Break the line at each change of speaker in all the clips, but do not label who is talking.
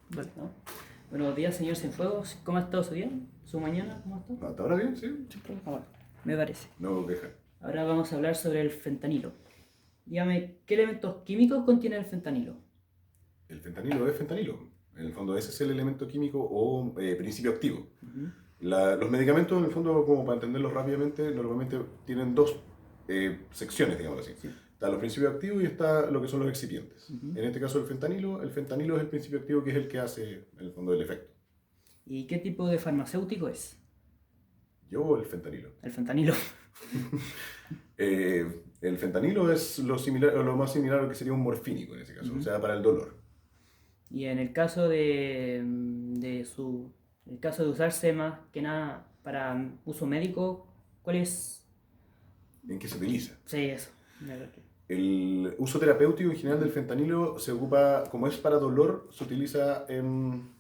Bueno, buenos días, señor Cienfuegos. ¿Cómo ha estado su día? ¿Su mañana? ¿Cómo ha estado?
¿Hasta ahora bien? Sí.
Bueno, me parece.
No queja.
Ahora vamos a hablar sobre el fentanilo. Dígame, ¿qué elementos químicos contiene el fentanilo?
El fentanilo es fentanilo. En el fondo ese es el elemento químico o principio activo.
Ujú.
Los medicamentos, en el fondo, como para entenderlos rápidamente, normalmente tienen dos secciones, digamos así.
Sí.
Está los principios activos y está lo que son los excipientes.
Ujú.
En este caso el fentanilo es el principio activo que es el que hace, en el fondo, el efecto.
¿Y qué tipo de farmacéutico es?
Yo, el fentanilo.
El fentanilo.
El fentanilo es lo, similar, o lo más similar a lo que sería un morfínico en ese caso, o
Ujú.
sea, para el dolor.
Y en el caso en el caso de usarse más que nada para uso médico, ¿cuál es?
¿En qué se utiliza?
Sí, eso.
El uso terapéutico en general del fentanilo se ocupa, como es para dolor, se utiliza en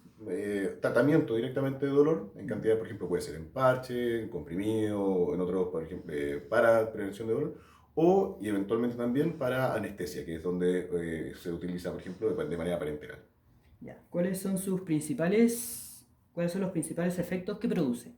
tratamiento directamente de dolor, en cantidad, por ejemplo, puede ser en parche, en comprimido, en otros, por ejemplo, para prevención de dolor, o y eventualmente también para anestesia, que es donde se utiliza, por ejemplo, de manera parenteral.
Ya. ¿Cuáles son los principales efectos que produce?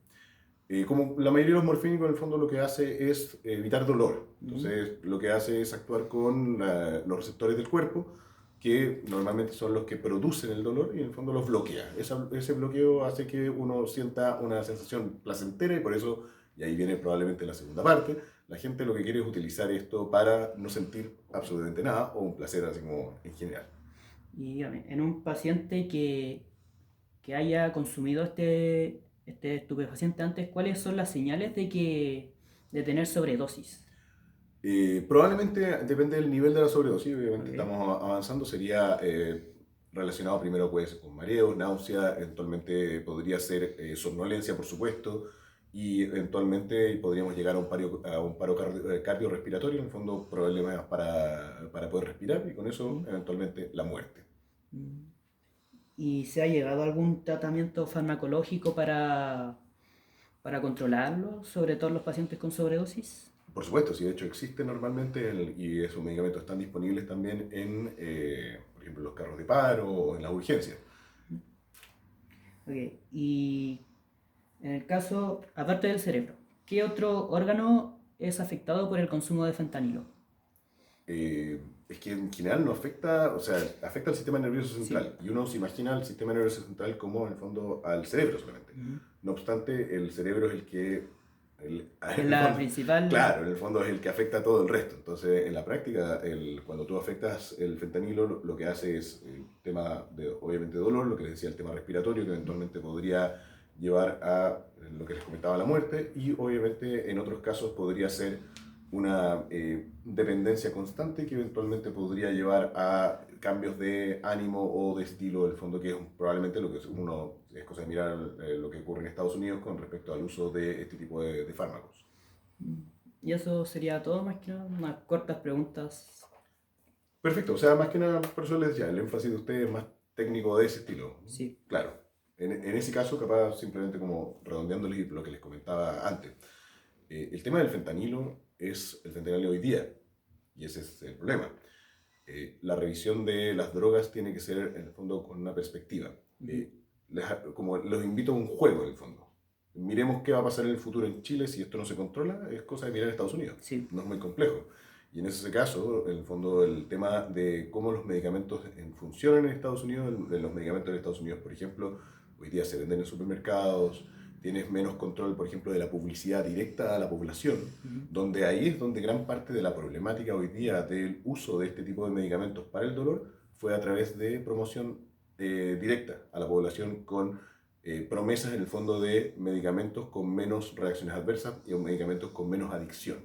Como la mayoría de los morfínicos en el fondo lo que hace es evitar dolor.
Ujú.
Entonces lo que hace es actuar con los receptores del cuerpo, que normalmente son los que producen el dolor y en el fondo los bloquea. Ese bloqueo hace que uno sienta una sensación placentera y por eso, y ahí viene probablemente la segunda parte, la gente lo que quiere es utilizar esto para no sentir absolutamente nada o un placer así como en general.
Y dígame, en un paciente que haya consumido este estupefaciente antes, ¿cuáles son las señales de tener sobredosis?
Probablemente depende del nivel de la sobredosis, obviamente
¿Ok?
estamos avanzando, sería relacionado primero pues, con mareos, náusea, eventualmente podría ser somnolencia, por supuesto, y eventualmente podríamos llegar a un paro cardiorrespiratorio, en el fondo problemas para poder respirar y con eso
¿Sí?
eventualmente la muerte.
Mm. ¿Y se ha llegado a algún tratamiento farmacológico para controlarlo, sobre todo en los pacientes con sobredosis?
Por supuesto, sí, de hecho existe normalmente y esos medicamentos están disponibles también en, por ejemplo, los carros de paro o en las urgencias.
Ok, y en el caso, aparte del cerebro, ¿qué otro órgano es afectado por el consumo de fentanilo?
Es que en general no afecta, o sea, afecta al sistema nervioso
Sí.
central. Y uno se imagina al sistema nervioso central como en el fondo al cerebro solamente.
Ujú.
No obstante, el cerebro es el que,
Que es
en el
la
fondo,
principal.
claro, en el fondo es el que afecta a todo el resto. Entonces, en la práctica, cuando tú afectas el fentanilo, lo que hace es el tema de, obviamente, dolor, lo que les decía, el tema respiratorio, que eventualmente podría llevar a lo que les comentaba, la muerte, y obviamente en otros casos podría ser una dependencia constante que eventualmente podría llevar a cambios de ánimo o de estilo del fondo, que es probablemente lo que uno es cosa de mirar lo que ocurre en Estados Unidos con respecto al uso de este tipo de fármacos.
Y eso sería todo, más que nada, unas cortas preguntas.
Perfecto, o sea, más que nada, por eso les decía, el énfasis de ustedes es más técnico de ese estilo.
Sí.
Claro, en ese caso, capaz simplemente como redondeándoles lo que les comentaba antes. El tema del fentanilo es el fentanilo hoy día, y ese es el problema. La revisión de las drogas tiene que ser, en el fondo, con una perspectiva.
Ujú.
Como los invito a un juego, en el fondo. Miremos qué va a pasar en el futuro en Chile si esto no se controla, es cosa de mirar a Estados Unidos.
Sí.
No es muy complejo. Y en ese caso, en el fondo, el tema de cómo los medicamentos funcionan en Estados Unidos, los medicamentos en Estados Unidos, por ejemplo, hoy día se venden en supermercados, tienes menos control, por ejemplo, de la publicidad directa a la población,
Ujú.
donde ahí es donde gran parte de la problemática hoy día del uso de este tipo de medicamentos para el dolor fue a través de promoción directa a la población con promesas en el fondo de medicamentos con menos reacciones adversas y medicamentos con menos adicción,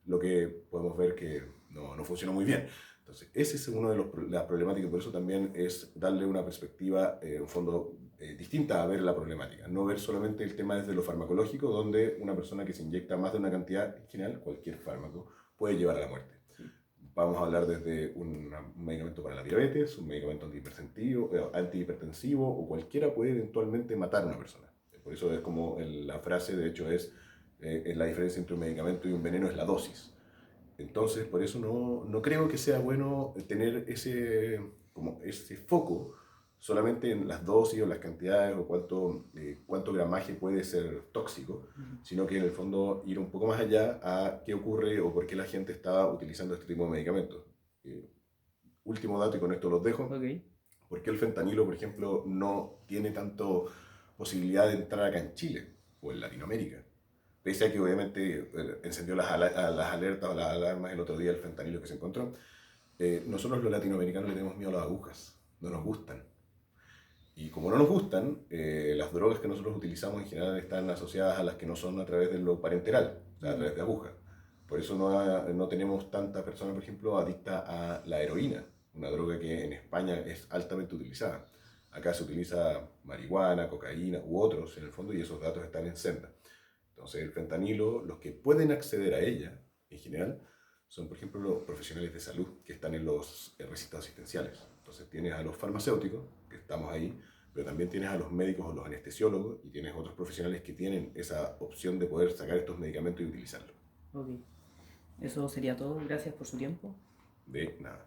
lo que podemos ver que no funciona muy bien. Entonces, ese es uno de las problemáticas, por eso también es darle una perspectiva, un fondo distinta a ver la problemática, no ver solamente el tema desde lo farmacológico, donde una persona que se inyecta más de una cantidad, en general, cualquier fármaco, puede llevar a la muerte.
Sí.
Vamos a hablar desde un medicamento para la diabetes, un medicamento antihipertensivo o cualquiera puede eventualmente matar a una persona. Por eso es como la frase, de hecho, es la diferencia entre un medicamento y un veneno es la dosis. Entonces, por eso no creo que sea bueno tener como ese foco solamente en las dosis o las cantidades o cuánto gramaje puede ser tóxico, sino que en el fondo ir un poco más allá a qué ocurre o por qué la gente está utilizando este tipo de medicamentos. Último dato y con esto los dejo.
Ok.
¿Por qué el fentanilo, por ejemplo, no tiene tanto posibilidad de entrar acá en Chile o en Latinoamérica? Pese a que obviamente encendió las alertas o las alarmas el otro día el fentanilo que se encontró, nosotros los latinoamericanos le tenemos miedo a las agujas, no nos gustan. Y como no nos gustan, las drogas que nosotros utilizamos en general están asociadas a las que no son a través de lo parenteral, o sea, a través de agujas. Por eso no tenemos tanta persona, por ejemplo, adicta a la heroína, una droga que en España es altamente utilizada. Acá se utiliza marihuana, cocaína u otros en el fondo y esos datos están en senda. Entonces el fentanilo, los que pueden acceder a ella en general, son por ejemplo los profesionales de salud que están en los recintos asistenciales. Entonces tienes a los farmacéuticos, que estamos ahí, pero también tienes a los médicos o los anestesiólogos y tienes otros profesionales que tienen esa opción de poder sacar estos medicamentos y utilizarlos.
Ok. Eso sería todo. Gracias por su tiempo.
De nada.